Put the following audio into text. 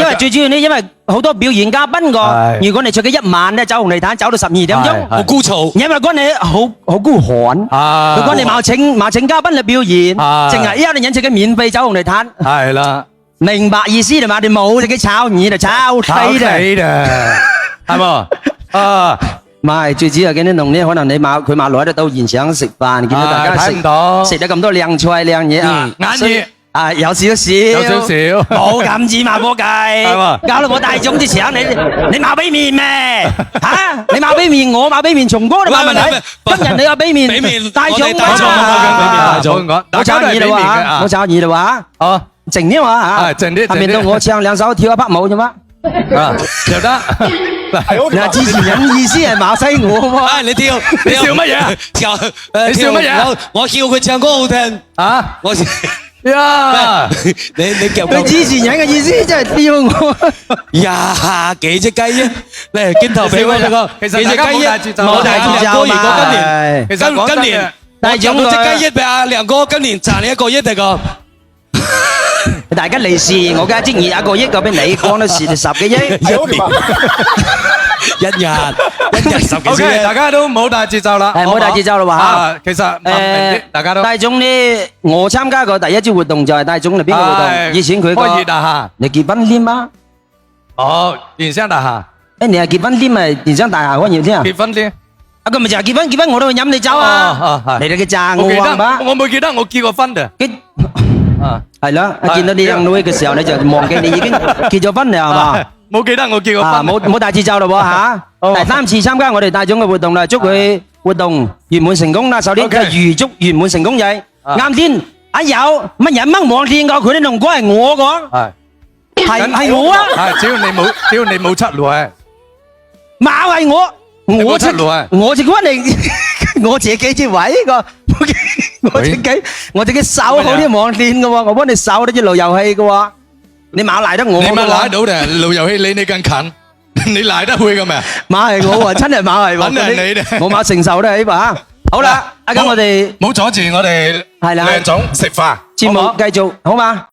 因為最主要呢，因為好多表演嘉賓個，如果你出嘅1晚咧，走紅地毯走到12點鐘，好枯燥。因為嗰你好孤寒，如果你冇請嘉賓嚟表演，淨係一個人請佢免費走紅地毯，係啦，明白意思啦嘛？你冇就佢炒你就炒死嘅，係冇啊？唔係最主要嘅呢，同呢可能佢馬來得到現場食飯，見到大家食得咁多靚菜靚嘢啊，眼熱。啊，有少少，冇咁芝麻波計，搞到我大眾之前你冇俾面咩？嚇，你冇俾面，我冇俾面，松哥都冇問題。今日你有俾面，大眾啊，我找你的話，我找你的話，哦，靜啲話嚇，靜啲，下面到我唱兩首跳一拍舞啫嘛，啊，就得。嗱，支持人意思係馬西我喎，你跳，你笑乜嘢？你笑乜嘢？我叫佢唱歌好聽啊！我。呀！你夾佢支持人嘅意思真係屌我呀！幾隻雞啊！嚟鏡頭俾我睇個，其實幾隻雞一冇大節奏嘛。其實今年大獎嗰隻雞一俾阿亮哥，今年賺你1個億嚟個。大家利是，我梗係職業1個億個俾你，講到是10幾億。一日10幾億。OK， 大家都唔好大節奏啦，唔好大節奏啦話。其實大家都。大總呢，我參加過第一次活動就係大總係邊個活動？以前佢個。開業大廈。你結婚添嗎？哦，電商大廈。你係結婚添咪電商大廈開業添啊？結婚添。啊，佢咪就係結婚我都會飲你酒啊！你哋嘅讚我話嘛？我冇記得我結過婚嘅。係啦，見到你靚女嘅時候，你就忘記你已經結咗婚啦，係嘛？冇記得我結過婚。冇大節奏咯嚇！第3次參加我哋大總嘅活動啦，祝佢活動圓滿成功啦！首先就預祝圓滿成功仔。啱先阿友乜人掹網線個，佢啲龍哥係我個，係我啊！係只要你冇出來，冇係我出來，我隻骨嚟，我自己隻位個。我自己守好啲網線嘅喎，我幫你守得啲路由器嘅喎，你冇賴得我。你咪賴到嘅，路由器離你更近，你賴得會嘅咩？馬係我喎，真係馬係喎，真係你哋，我馬承受得起吧？好啦，咁我哋冇阻住我哋梁總食飯，節目繼續好嘛？